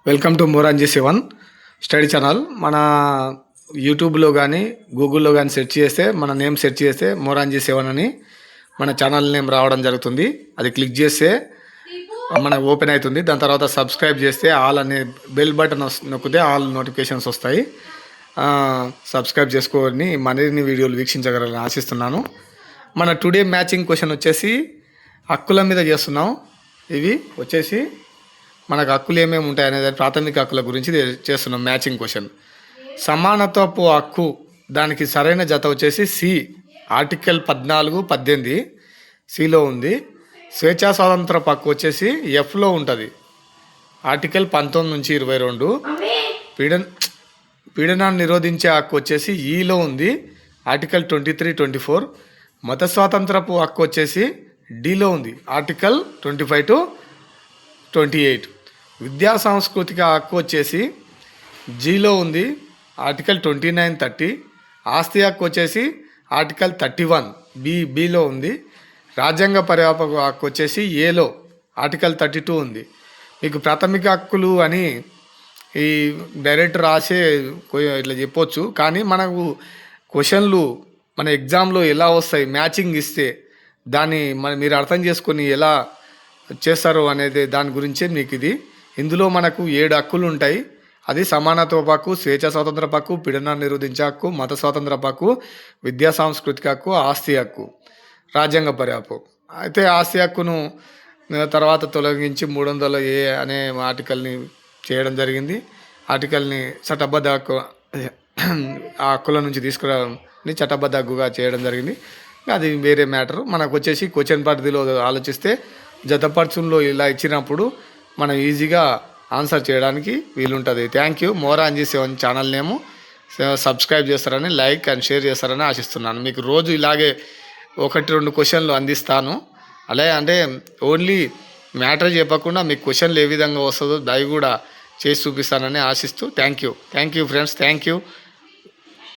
Welcome to Moranji seven study channel. మన యూట్యూబ్లో కానీ గూగుల్లో కానీ సెర్చ్ చేస్తే మన నేమ్ సెర్చ్ చేస్తే మోరాంజీ సెవెన్ అని మన ఛానల్ నేమ్ రావడం జరుగుతుంది. అది క్లిక్ చేస్తే మనకు ఓపెన్ అవుతుంది. దాని తర్వాత సబ్స్క్రైబ్ చేస్తే ఆల్ అనే బెల్ బటన్ నొక్కితే ఆల్ నోటిఫికేషన్స్ వస్తాయి. సబ్స్క్రైబ్ చేసుకొని మరిన్ని వీడియోలు వీక్షించగలని ఆశిస్తున్నాను. మన టుడే మ్యాచింగ్ క్వశ్చన్ వచ్చేసి హక్కుల మీద చేస్తున్నాం. ఇవి వచ్చేసి మనకు హక్కులు ఏమేమి ఉంటాయి అనేది ప్రాథమిక హక్కుల గురించి చేస్తున్నాం. Matching question. సమానత్వపు హక్కు దానికి సరైన జత వచ్చేసి సి, ఆర్టికల్ 14, 18 సిలో ఉంది. స్వేచ్ఛా స్వాతంత్ర హక్కు వచ్చేసి ఎఫ్లో ఉంటుంది, ఆర్టికల్ 19 నుంచి 22. పీడనాన్ని నిరోధించే హక్కు వచ్చేసి ఈలో ఉంది, ఆర్టికల్ 23, 24. మత స్వాతంత్రపు హక్కు వచ్చేసి డిలో ఉంది, ఆర్టికల్ 25 to 28. విద్యా సాంస్కృతిక హక్కు వచ్చేసి జీలో ఉంది, ఆర్టికల్ 29, 30. ఆస్తి హక్కు వచ్చేసి ఆర్టికల్ 31 బిలో ఉంది. రాజ్యాంగ పర్యాపక హక్కు వచ్చేసి ఏలో, ఆర్టికల్ 32 ఉంది. మీకు ప్రాథమిక హక్కులు అని ఈ డైరెక్ట్ రాసే ఇట్లా చెప్పొచ్చు, కానీ మనకు క్వశ్చన్లు మన ఎగ్జామ్లో ఎలా వస్తాయి మ్యాచింగ్ ఇస్తే దాన్ని మీరు అర్థం చేసుకొని ఎలా చేస్తారు అనేది దాని గురించే మీకు ఇది. ఇందులో మనకు 7 హక్కులు ఉంటాయి. అది సమానత్వ హక్కు, స్వేచ్ఛ స్వాతంత్ర హక్కు, పీడనాన్ని నిరోధించే హక్కు, మత స్వాతంత్ర హక్కు, విద్యా సాంస్కృతిక హక్కు, ఆస్తి హక్కు, రాజ్యాంగ పర్యాపకం. అయితే ఆస్తి హక్కును తర్వాత తొలగించి 300A అనే ఆర్టికల్ని చేయడం జరిగింది. ఆర్టికల్ని చట్టబద్ధ హక్కు, ఆ హక్కుల నుంచి తీసుకురావడాన్ని చట్టబద్ధ హక్కుగా చేయడం జరిగింది. అది వేరే మ్యాటర్. మనకు వచ్చేసి క్వశ్చన్ పరిధిలో ఆలోచిస్తే జతపరచుల్లో ఇలా ఇచ్చినప్పుడు మనం ఈజీగా ఆన్సర్ చేయడానికి వీలుంటుంది. Thank you. Moranji seven channel నేము సబ్స్క్రైబ్ చేస్తారని, లైక్ అండ్ షేర్ చేస్తారని ఆశిస్తున్నాను. మీకు రోజు ఇలాగే 1-2 క్వశ్చన్లు అందిస్తాను. అలాగే అంటే ఓన్లీ మ్యాటర్ చెప్పకుండా మీకు క్వశ్చన్లు ఏ విధంగా వస్తుందో దయ కూడా చేసి చూపిస్తానని ఆశిస్తూ thank you friends. Thank you.